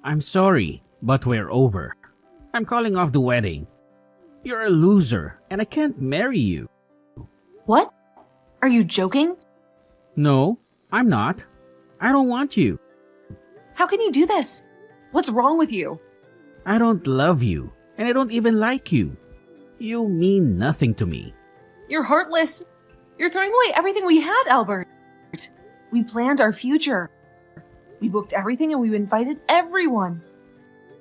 I'm sorry, but we're over. I'm calling off the wedding. You're a loser, and I can't marry you. What? Are you joking? No, I'm not. I don't want you. How can you do this? What's wrong with you? I don't love you, and I don't even like you. You mean nothing to me. You're heartless. You're throwing away everything we had, Albert. We planned our future. We booked everything and we invited everyone.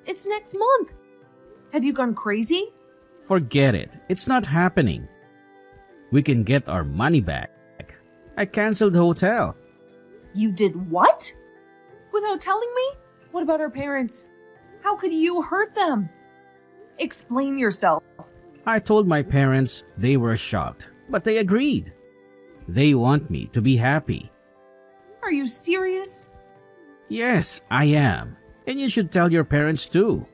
It's next month. Have you gone crazy? Forget it. It's not happening. We can get our money back. I canceled the hotel. You did what? Without telling me? What about our parents? How could you hurt them? Explain yourself. I told my parents. They were shocked, but they agreed. They want me to be happy. Are you serious? Yes, I am. And you should tell your parents too.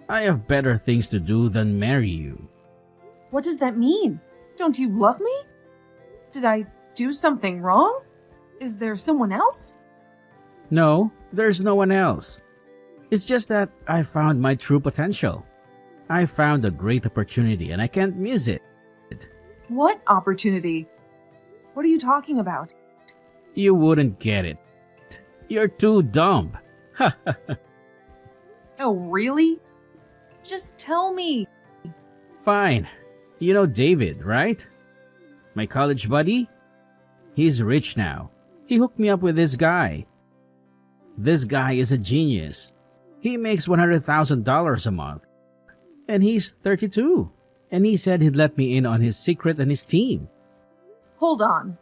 I have better things to do than marry you. What does that mean? Don't you love me? Did I do something wrong? Is there someone else? No, there's no one else. It's just that I found my true potential. I found a great opportunity and I can't miss it. What opportunity? What are you talking about? You wouldn't get it. You're too dumb. Oh, really? Just tell me. Fine. You know David, right? My college buddy? He's rich now. He hooked me up with this guy. This guy is a genius. He makes $100,000 a month. And he's 32. And he said he'd let me in on his secret and his team. Hold on.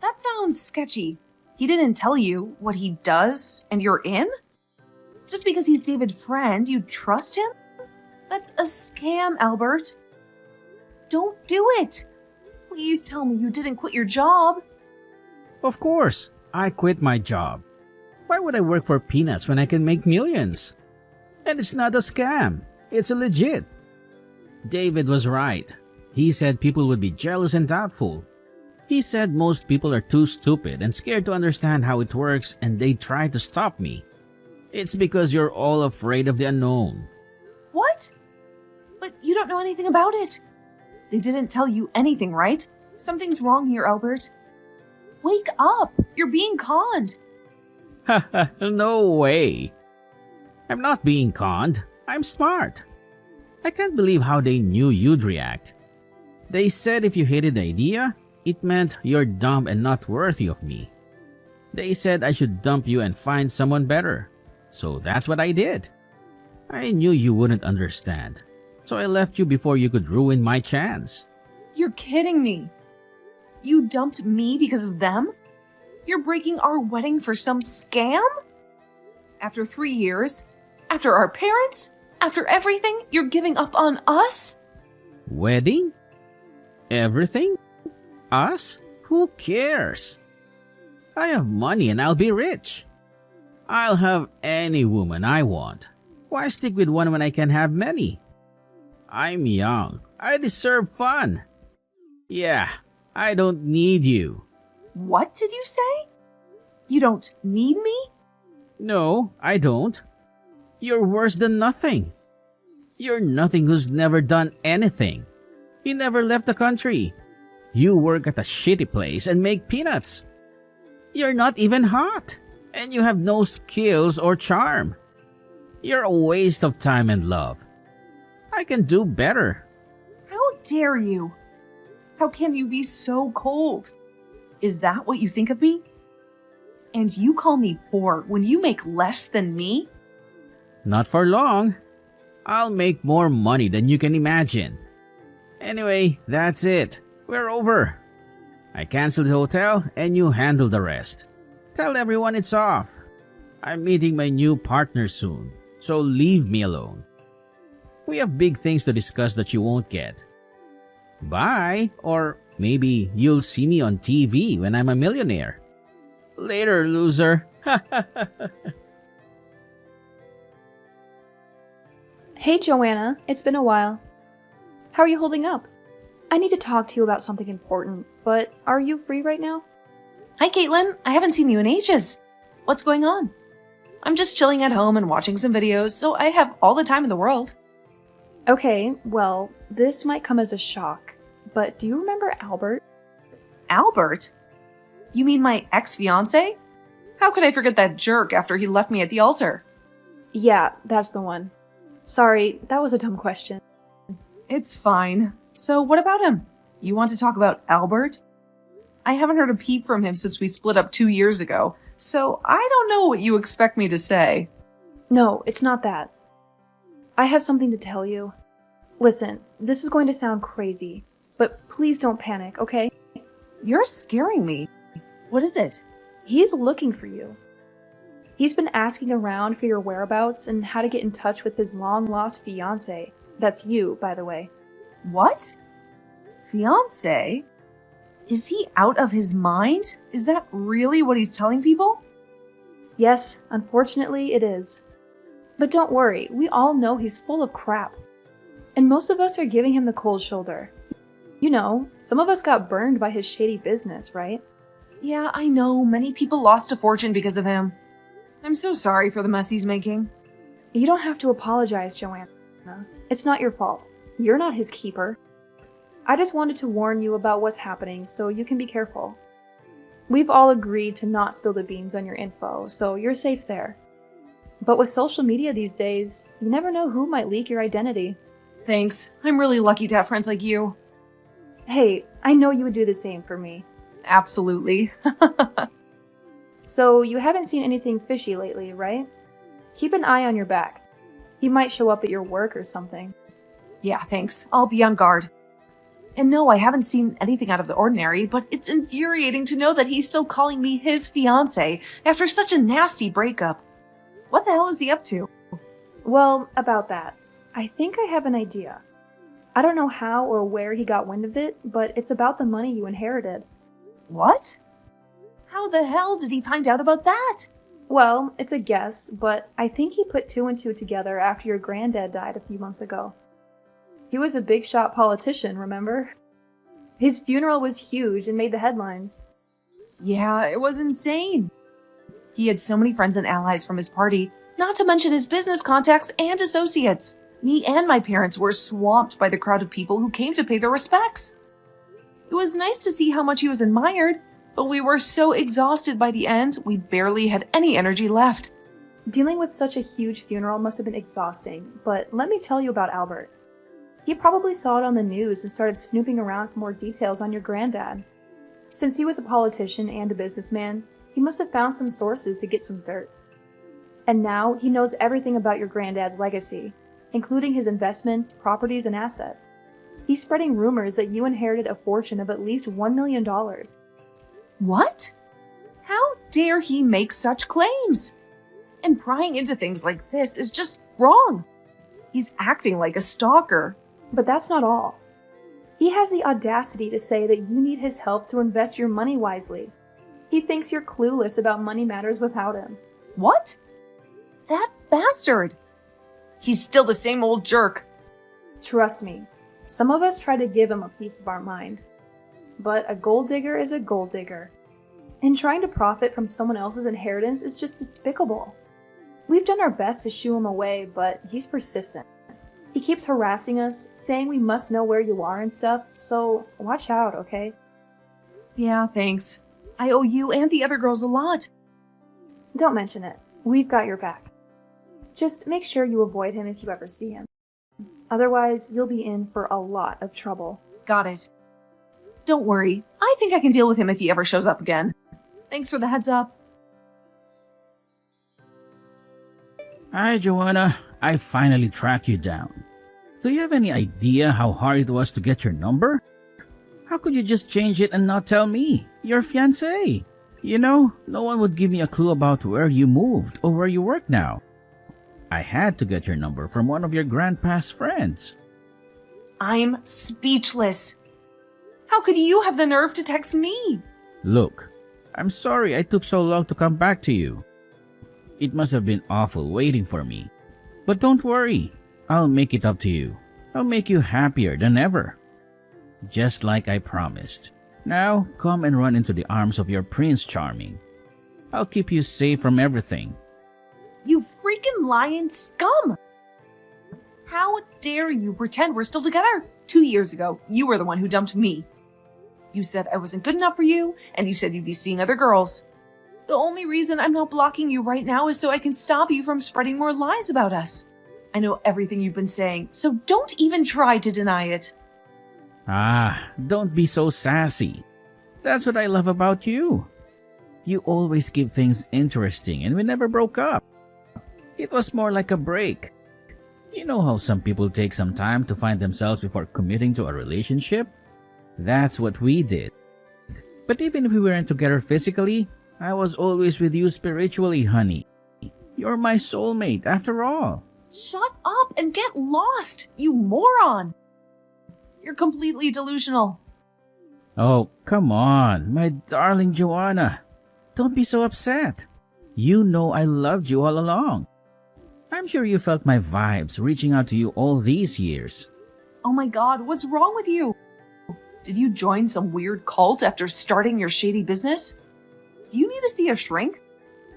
That sounds sketchy. He didn't tell you what he does and you're in? Just because he's David's friend, you trust him? That's a scam, Albert. Don't do it. Please tell me you didn't quit your job. Of course, I quit my job. Why would I work for peanuts when I can make millions? And it's not a scam. It's a legit. David was right. He said people would be jealous and doubtful. He said most people are too stupid and scared to understand how it works and they try to stop me. It's because you're all afraid of the unknown. What? But you don't know anything about it. They didn't tell you anything, right? Something's wrong here, Albert. Wake up! You're being conned. No way. I'm not being conned. I'm smart. I can't believe how they knew you'd react. They said if you hated the idea, it meant you're dumb and not worthy of me. They said I should dump you and find someone better. So that's what I did. I knew you wouldn't understand. So I left you before you could ruin my chance. You're kidding me. You dumped me because of them? You're breaking our wedding for some scam? After 3 years? After our parents? After everything, you're giving up on us? Wedding? Everything? Us? Who cares? I have money and I'll be rich. I'll have any woman I want. Why stick with one when I can have many? I'm young. I deserve fun. Yeah, I don't need you. What did you say? You don't need me? No, I don't. You're worse than nothing. You're nothing who's never done anything. You never left the country. You work at a shitty place and make peanuts. You're not even hot. And you have no skills or charm. You're a waste of time and love. I can do better. How dare you? How can you be so cold? Is that what you think of me? And you call me poor when you make less than me? Not for long. I'll make more money than you can imagine. Anyway, that's it. We're over. I canceled the hotel and you handle the rest. Tell everyone it's off. I'm meeting my new partner soon, so leave me alone. We have big things to discuss that you won't get. Bye, or maybe you'll see me on TV when I'm a millionaire. Later, loser. Hey Joanna, it's been a while. How are you holding up? I need to talk to you about something important, but are you free right now? Hi, Caitlin. I haven't seen you in ages. What's going on? I'm just chilling at home and watching some videos, so I have all the time in the world. Okay, well, this might come as a shock, but do you remember Albert? Albert? You mean my ex-fiancé? How could I forget that jerk after he left me at the altar? Yeah, that's the one. Sorry, that was a dumb question. It's fine. So what about him? You want to talk about Albert? I haven't heard a peep from him since we split up 2 years ago, so I don't know what you expect me to say. No, it's not that. I have something to tell you. Listen, this is going to sound crazy, but please don't panic, okay? You're scaring me. What is it? He's looking for you. He's been asking around for your whereabouts and how to get in touch with his long-lost fiancé. That's you, by the way. What? Fiancé? Is he out of his mind? Is that really what he's telling people? Yes, unfortunately it is. But don't worry, we all know he's full of crap. And most of us are giving him the cold shoulder. You know, some of us got burned by his shady business, right? Yeah, I know. Many people lost a fortune because of him. I'm so sorry for the mess he's making. You don't have to apologize, Joanna. It's not your fault. You're not his keeper. I just wanted to warn you about what's happening so you can be careful. We've all agreed to not spill the beans on your info, so you're safe there. But with social media these days, you never know who might leak your identity. Thanks. I'm really lucky to have friends like you. Hey, I know you would do the same for me. Absolutely. So you haven't seen anything fishy lately, right? Keep an eye on your back. He might show up at your work or something. Yeah, thanks. I'll be on guard. And no, I haven't seen anything out of the ordinary, but it's infuriating to know that he's still calling me his fiancé after such a nasty breakup. What the hell is he up to? Well, about that, I think I have an idea. I don't know how or where he got wind of it, but it's about the money you inherited. What? How the hell did he find out about that? Well, it's a guess, but I think he put 2 and 2 together after your granddad died a few months ago. He was a big shot politician, remember? His funeral was huge and made the headlines. Yeah, it was insane. He had so many friends and allies from his party, not to mention his business contacts and associates. Me and my parents were swamped by the crowd of people who came to pay their respects. It was nice to see how much he was admired, but we were so exhausted by the end, we barely had any energy left. Dealing with such a huge funeral must have been exhausting, but let me tell you about Albert. He probably saw it on the news and started snooping around for more details on your granddad. Since he was a politician and a businessman, he must have found some sources to get some dirt. And now he knows everything about your granddad's legacy, including his investments, properties, and assets. He's spreading rumors that you inherited a fortune of at least $1 million. What? How dare he make such claims? And prying into things like this is just wrong. He's acting like a stalker. But that's not all. He has the audacity to say that you need his help to invest your money wisely. He thinks you're clueless about money matters without him. What? That bastard! He's still the same old jerk. Trust me, some of us try to give him a piece of our mind. But a gold digger is a gold digger. And trying to profit from someone else's inheritance is just despicable. We've done our best to shoo him away, but he's persistent. He keeps harassing us, saying we must know where you are and stuff, so watch out, okay? Yeah, thanks. I owe you and the other girls a lot. Don't mention it. We've got your back. Just make sure you avoid him if you ever see him. Otherwise, you'll be in for a lot of trouble. Got it. Don't worry. I think I can deal with him if he ever shows up again. Thanks for the heads up. Hi, Joanna. I finally tracked you down. Do you have any idea how hard it was to get your number? How could you just change it and not tell me, your fiancé? You know, no one would give me a clue about where you moved or where you work now. I had to get your number from one of your grandpa's friends. I'm speechless. How could you have the nerve to text me? Look, I'm sorry I took so long to come back to you. It must have been awful waiting for me. But don't worry, I'll make it up to you. I'll make you happier than ever. Just like I promised. Now, come and run into the arms of your Prince Charming. I'll keep you safe from everything. You freaking lying scum! How dare you pretend we're still together? 2 years ago, you were the one who dumped me. You said I wasn't good enough for you, and you said you'd be seeing other girls. The only reason I'm not blocking you right now is so I can stop you from spreading more lies about us. I know everything you've been saying, so don't even try to deny it. Don't be so sassy. That's what I love about you. You always keep things interesting, and we never broke up. It was more like a break. You know how some people take some time to find themselves before committing to a relationship? That's what we did. But even if we weren't together physically, I was always with you spiritually, honey. You're my soulmate, after all. Shut up and get lost, you moron! You're completely delusional. Oh, come on, my darling Joanna. Don't be so upset. You know I loved you all along. I'm sure you felt my vibes reaching out to you all these years. Oh my god, what's wrong with you? Did you join some weird cult after starting your shady business? Do you need to see a shrink?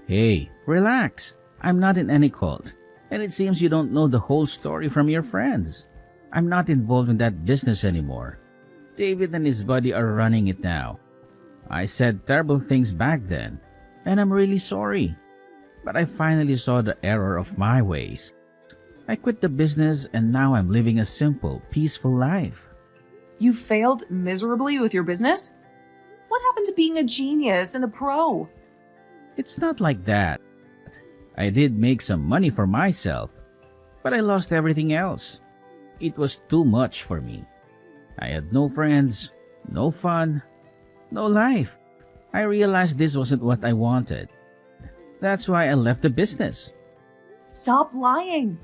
Hey, relax. I'm not in any cult. And it seems you don't know the whole story from your friends. I'm not involved in that business anymore. David and his buddy are running it now. I said terrible things back then, and I'm really sorry. But I finally saw the error of my ways. I quit the business and now I'm living a simple, peaceful life. You failed miserably with your business? What happened to being a genius and a pro? It's not like that. I did make some money for myself, but I lost everything else. It was too much for me. I had no friends, no fun, no life. I realized this wasn't what I wanted. That's why I left the business. Stop lying.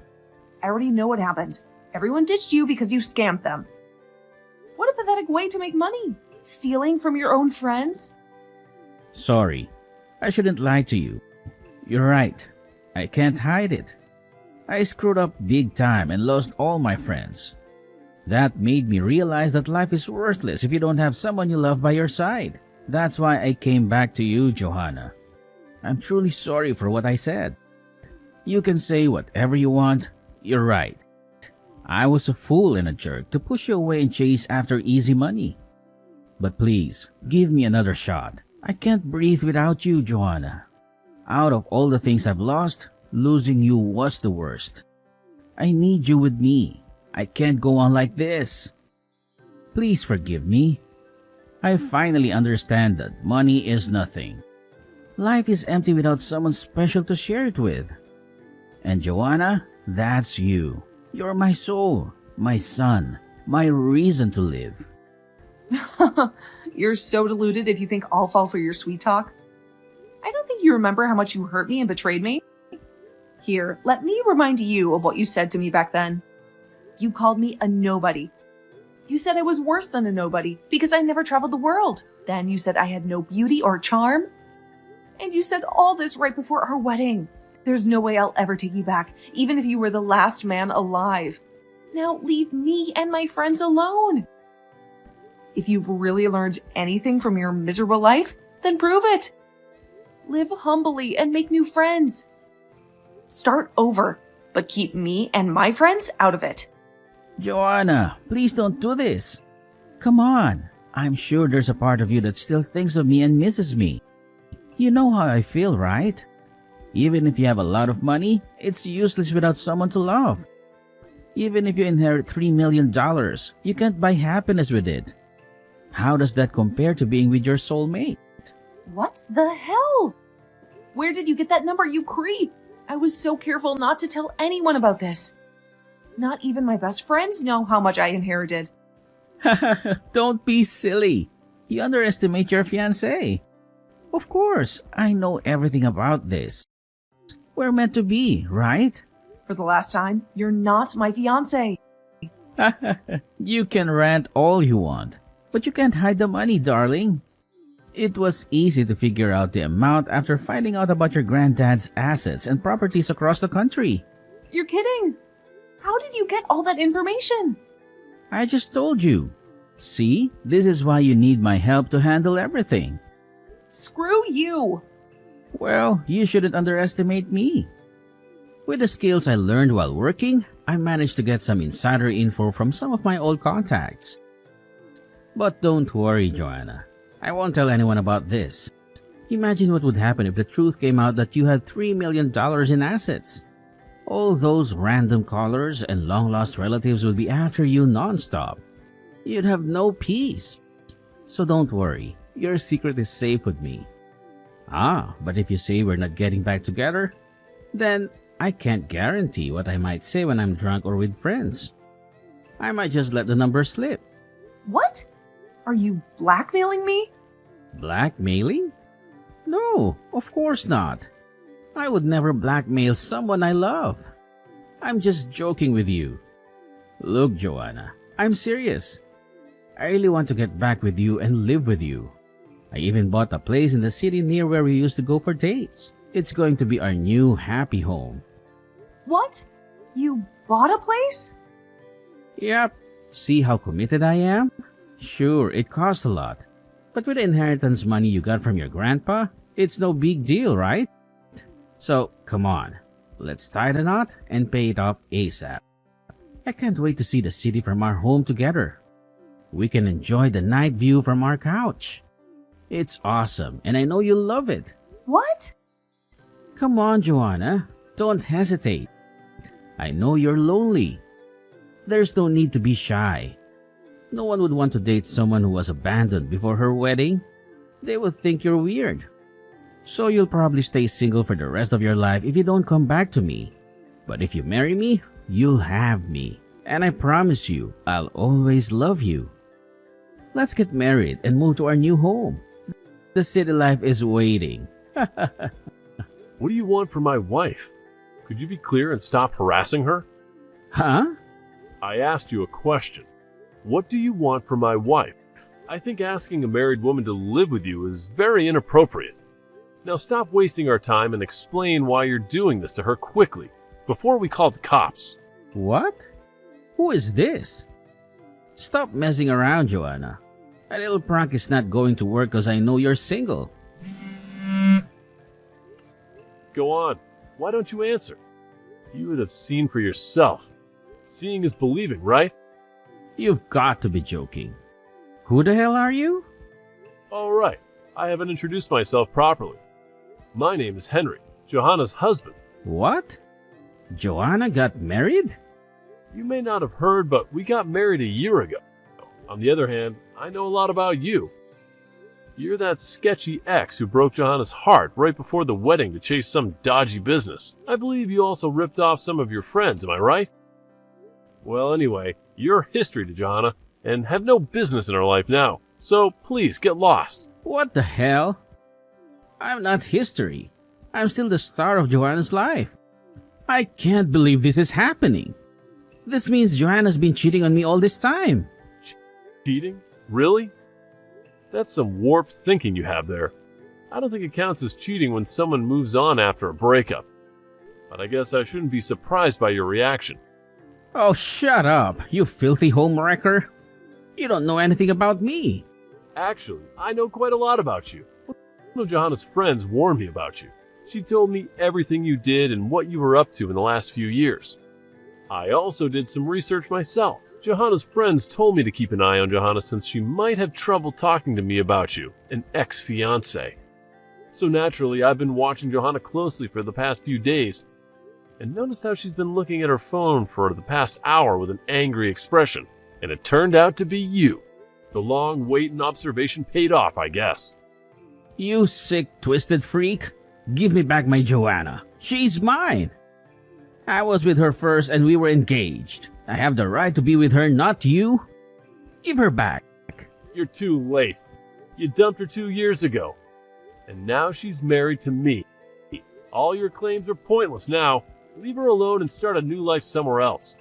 I already know what happened. Everyone ditched you because you scammed them. What a pathetic way to make money. Stealing from your own friends? Sorry, I shouldn't lie to you. You're right. I can't hide it. I screwed up big time and lost all my friends. That made me realize that life is worthless if you don't have someone you love by your side. That's why I came back to you, Johanna. I'm truly sorry for what I said. You can say whatever you want. You're right. I was a fool and a jerk to push you away and chase after easy money. But please, give me another shot. I can't breathe without you, Joanna. Out of all the things I've lost, losing you was the worst. I need you with me. I can't go on like this. Please forgive me. I finally understand that money is nothing. Life is empty without someone special to share it with. And Joanna, that's you. You're my soul, my sun, my reason to live. You're so deluded if you think I'll fall for your sweet talk. I don't think you remember how much you hurt me and betrayed me. Here, let me remind you of what you said to me back then. You called me a nobody. You said I was worse than a nobody because I never traveled the world. Then you said I had no beauty or charm. And you said all this right before our wedding. There's no way I'll ever take you back, even if you were the last man alive. Now leave me and my friends alone. If you've really learned anything from your miserable life, then prove it. Live humbly and make new friends. Start over, but keep me and my friends out of it. Joanna, please don't do this. Come on. I'm sure there's a part of you that still thinks of me and misses me. You know how I feel, right? Even if you have a lot of money, it's useless without someone to love. Even if you inherit $3 million, you can't buy happiness with it. How does that compare to being with your soulmate? What the hell? Where did you get that number, you creep? I was so careful not to tell anyone about this. Not even my best friends know how much I inherited. Don't be silly. You underestimate your fiancé. Of course, I know everything about this. We're meant to be, right? For the last time, you're not my fiancé. You can rant all you want, but you can't hide the money, darling. It was easy to figure out the amount after finding out about your granddad's assets and properties across the country. You're kidding. How did you get all that information? I just told you. See, this is why you need my help to handle everything. Screw you. Well, you shouldn't underestimate me. With the skills I learned while working, I managed to get some insider info from some of my old contacts. But don't worry, Joanna. I won't tell anyone about this. Imagine what would happen if the truth came out that you had $3 million in assets. All those random callers and long-lost relatives would be after you non-stop. You'd have no peace. So don't worry, your secret is safe with me. But if you say we're not getting back together, then I can't guarantee what I might say when I'm drunk or with friends. I might just let the number slip. What? Are you blackmailing me? Blackmailing? No, of course not. I would never blackmail someone I love. I'm just joking with you. Look, Joanna, I'm serious. I really want to get back with you and live with you. I even bought a place in the city near where we used to go for dates. It's going to be our new happy home. What? You bought a place? Yep. See how committed I am? Sure, it costs a lot. But with the inheritance money you got from your grandpa, it's no big deal, right? So, come on. Let's tie the knot and pay it off ASAP. I can't wait to see the city from our home together. We can enjoy the night view from our couch. It's awesome, and I know you'll love it. What? Come on, Joanna. Don't hesitate. I know you're lonely. There's no need to be shy. No one would want to date someone who was abandoned before her wedding. They would think you're weird. So you'll probably stay single for the rest of your life if you don't come back to me. But if you marry me, you'll have me. And I promise you, I'll always love you. Let's get married and move to our new home. The city life is waiting. What do you want from my wife? Could you be clear and stop harassing her? Huh? I asked you a question. What do you want from my wife? I think asking a married woman to live with you is very inappropriate. Now stop wasting our time and explain why you're doing this to her quickly, before we call the cops. What? Who is this? Stop messing around, Joanna. A little prank is not going to work because I know you're single. Go on. Why don't you answer? You would have seen for yourself. Seeing is believing, right? You've got to be joking. Who the hell are you? All right. I haven't introduced myself properly. My name is Henry, Johanna's husband. What? Joanna got married? You may not have heard, but we got married a year ago. On the other hand, I know a lot about you. You're that sketchy ex who broke Johanna's heart right before the wedding to chase some dodgy business. I believe you also ripped off some of your friends, am I right? Well, anyway, you're history to Johanna and have no business in her life now. So please get lost. What the hell? I'm not history. I'm still the star of Joanna's life. I can't believe this is happening. This means Joanna's been cheating on me all this time. Cheating? Really? That's some warped thinking you have there. I don't think it counts as cheating when someone moves on after a breakup. But I guess I shouldn't be surprised by your reaction. Oh, shut up, you filthy homewrecker. You don't know anything about me. Actually, I know quite a lot about you. One of Johanna's friends warned me about you. She told me everything you did and what you were up to in the last few years. I also did some research myself. Johanna's friends told me to keep an eye on Johanna since she might have trouble talking to me about you, an ex-fiancé. So naturally, I've been watching Johanna closely for the past few days and noticed how she's been looking at her phone for the past hour with an angry expression. And it turned out to be you. The long wait and observation paid off, I guess. You sick, twisted freak. Give me back my Joanna. She's mine. I was with her first and we were engaged. I have the right to be with her, not you. Give her back. You're too late. You dumped her 2 years ago. And now she's married to me. All your claims are pointless now. Leave her alone and start a new life somewhere else.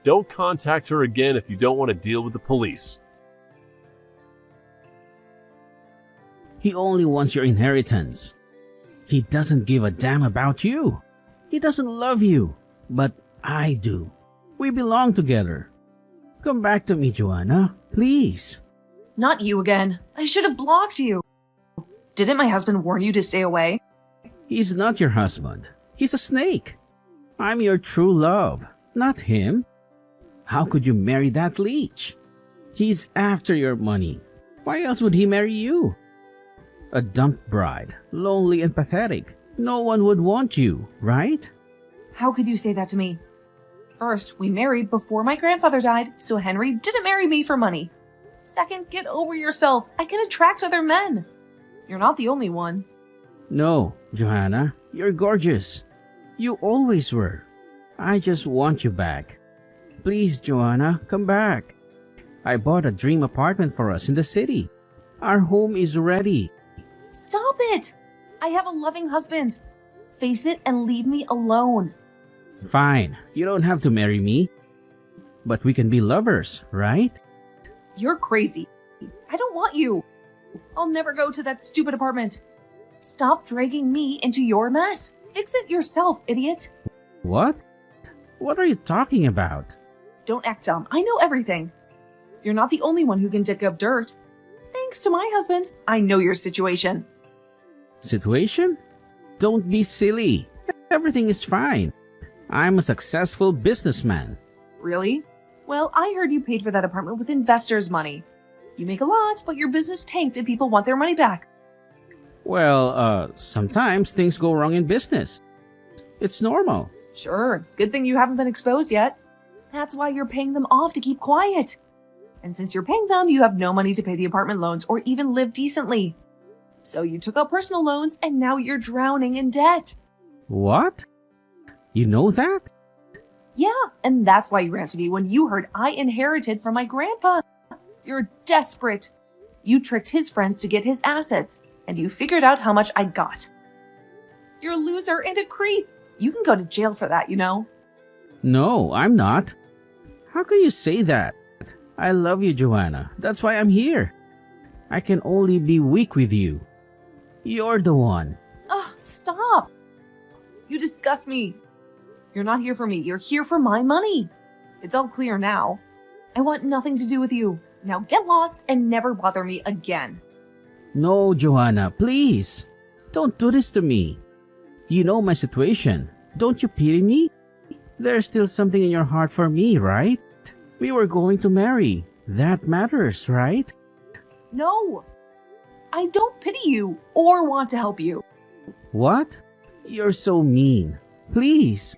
Don't contact her again if you don't want to deal with the police. He only wants your inheritance. He doesn't give a damn about you. He doesn't love you, but I do. We belong together. Come back to me, Joanna, please. Not you again. I should have blocked you. Didn't my husband warn you to stay away? He's not your husband. He's a snake. I'm your true love, not him. How could you marry that leech? He's after your money. Why else would he marry you? A dumped bride, lonely and pathetic. No one would want you, right? How could you say that to me? First, we married before my grandfather died, so Henry didn't marry me for money. Second, get over yourself. I can attract other men. You're not the only one. No, Johanna, you're gorgeous. You always were. I just want you back. Please, Johanna, come back. I bought a dream apartment for us in the city. Our home is ready. Stop it! I have a loving husband. Face it and leave me alone. Fine, you don't have to marry me. But we can be lovers, right? You're crazy. I don't want you. I'll never go to that stupid apartment. Stop dragging me into your mess. Fix it yourself, idiot. What? What are you talking about? Don't act dumb. I know everything. You're not the only one who can dig up dirt. Thanks to my husband, I know your situation. Situation? Don't be silly. Everything is fine. I'm a successful businessman. Really? Well, I heard you paid for that apartment with investors' money. You make a lot, but your business tanked and people want their money back. Well, sometimes things go wrong in business. It's normal. Sure, good thing you haven't been exposed yet. That's why you're paying them off to keep quiet. And since you're paying them, you have no money to pay the apartment loans or even live decently. So you took out personal loans and now you're drowning in debt. What? You know that? Yeah, and that's why you ran to me when you heard I inherited from my grandpa. You're desperate. You tricked his friends to get his assets, and you figured out how much I got. You're a loser and a creep. You can go to jail for that, you know. No, I'm not. How can you say that? I love you, Joanna. That's why I'm here. I can only be weak with you. You're the one. Ugh, stop. You disgust me. You're not here for me. You're here for my money. It's all clear now. I want nothing to do with you. Now get lost and never bother me again. No, Joanna, please. Don't do this to me. You know my situation. Don't you pity me? There's still something in your heart for me, right? We were going to marry. That matters, right? No. I don't pity you or want to help you. What? You're so mean. Please.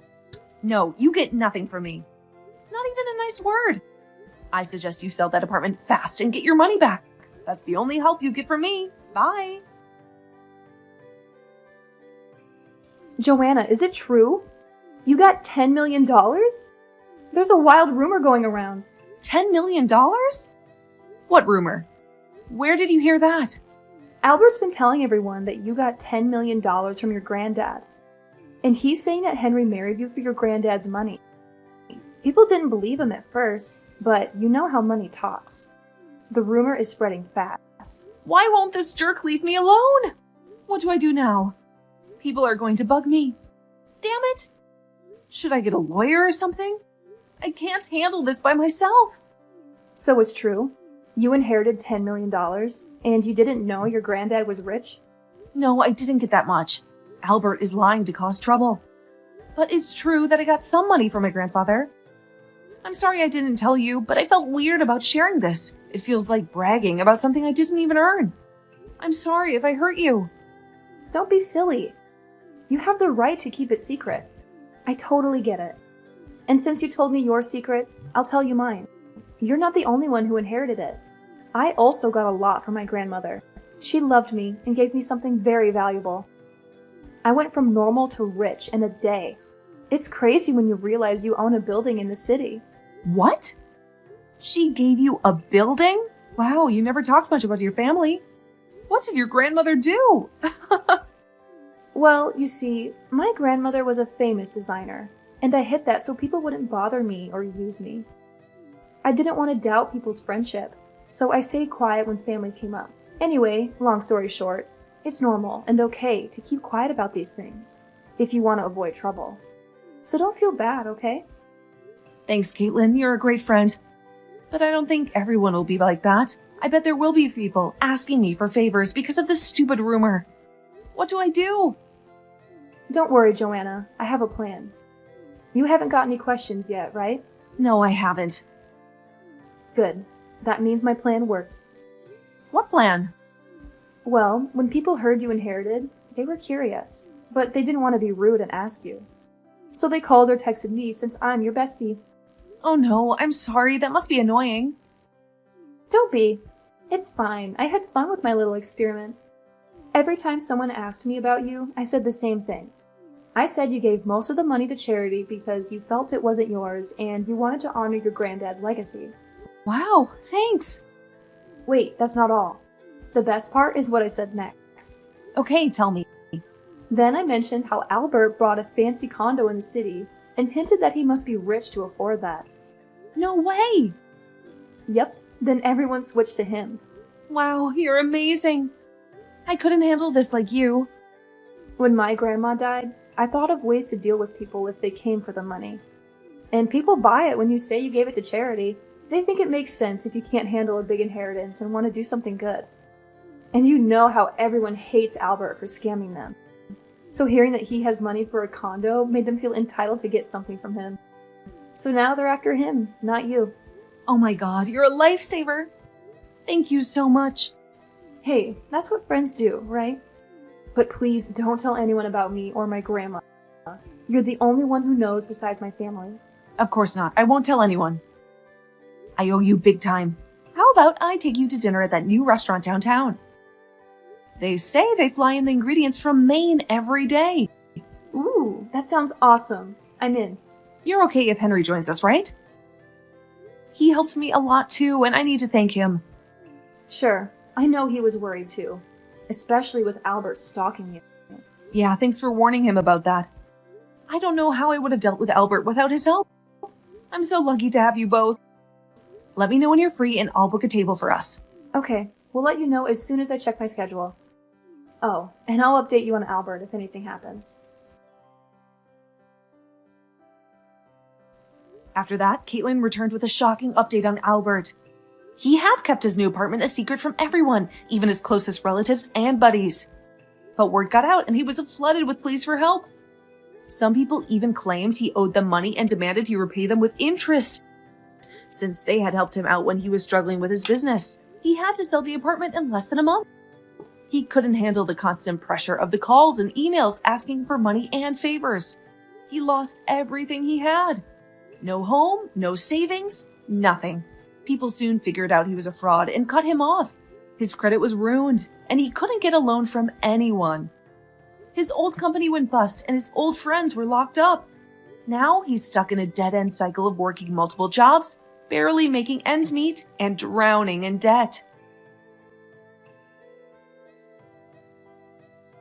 No, you get nothing from me. Not even a nice word. I suggest you sell that apartment fast and get your money back. That's the only help you get from me. Bye. Joanna, is it true? You got $10 million? There's a wild rumor going around. $10 million? What rumor? Where did you hear that? Albert's been telling everyone that you got $10 million from your granddad. And he's saying that Henry married you for your granddad's money. People didn't believe him at first, but you know how money talks. The rumor is spreading fast. Why won't this jerk leave me alone? What do I do now? People are going to bug me. Damn it! Should I get a lawyer or something? I can't handle this by myself. So it's true. You inherited $10 million, and you didn't know your granddad was rich? No, I didn't get that much. Albert is lying to cause trouble. But it's true that I got some money from my grandfather. I'm sorry I didn't tell you, but I felt weird about sharing this. It feels like bragging about something I didn't even earn. I'm sorry if I hurt you. Don't be silly. You have the right to keep it secret. I totally get it. And since you told me your secret, I'll tell you mine. You're not the only one who inherited it. I also got a lot from my grandmother. She loved me and gave me something very valuable. I went from normal to rich in a day. It's crazy when you realize you own a building in the city. What? She gave you a building? Wow, you never talked much about your family. What did your grandmother do? Well, you see, my grandmother was a famous designer, and I hid that so people wouldn't bother me or use me. I didn't want to doubt people's friendship, so I stayed quiet when family came up. Anyway, long story short, it's normal and okay to keep quiet about these things if you want to avoid trouble. So don't feel bad, okay? Thanks, Caitlin. You're a great friend. But I don't think everyone will be like that. I bet there will be people asking me for favors because of this stupid rumor. What do I do? Don't worry, Joanna. I have a plan. You haven't got any questions yet, right? No, I haven't. Good. That means my plan worked. What plan? Well, when people heard you inherited, they were curious, but they didn't want to be rude and ask you. So they called or texted me since I'm your bestie. Oh no, I'm sorry. That must be annoying. Don't be. It's fine. I had fun with my little experiment. Every time someone asked me about you, I said the same thing. I said you gave most of the money to charity because you felt it wasn't yours and you wanted to honor your granddad's legacy. Wow, thanks. Wait, that's not all. The best part is what I said next. Okay, tell me. Then I mentioned how Albert bought a fancy condo in the city and hinted that he must be rich to afford that. No way! Yep, then everyone switched to him. Wow, you're amazing. I couldn't handle this like you. When my grandma died, I thought of ways to deal with people if they came for the money. And people buy it when you say you gave it to charity. They think it makes sense if you can't handle a big inheritance and want to do something good. And you know how everyone hates Albert for scamming them. So hearing that he has money for a condo made them feel entitled to get something from him. So now they're after him, not you. Oh my god, you're a lifesaver. Thank you so much. Hey, that's what friends do, right? But please don't tell anyone about me or my grandma. You're the only one who knows besides my family. Of course not. I won't tell anyone. I owe you big time. How about I take you to dinner at that new restaurant downtown? They say they fly in the ingredients from Maine every day. Ooh, that sounds awesome. I'm in. You're okay if Henry joins us, right? He helped me a lot too, and I need to thank him. Sure, I know he was worried too. Especially with Albert stalking you. Yeah, thanks for warning him about that. I don't know how I would have dealt with Albert without his help. I'm so lucky to have you both. Let me know when you're free and I'll book a table for us. Okay, we'll let you know as soon as I check my schedule. Oh, and I'll update you on Albert if anything happens. After that, Caitlin returned with a shocking update on Albert. He had kept his new apartment a secret from everyone, even his closest relatives and buddies. But word got out and he was flooded with pleas for help. Some people even claimed he owed them money and demanded he repay them with interest. Since they had helped him out when he was struggling with his business, he had to sell the apartment in less than a month. He couldn't handle the constant pressure of the calls and emails asking for money and favors. He lost everything he had. No home, no savings, nothing. People soon figured out he was a fraud and cut him off. His credit was ruined, and he couldn't get a loan from anyone. His old company went bust, and his old friends were locked up. Now he's stuck in a dead-end cycle of working multiple jobs, barely making ends meet, and drowning in debt.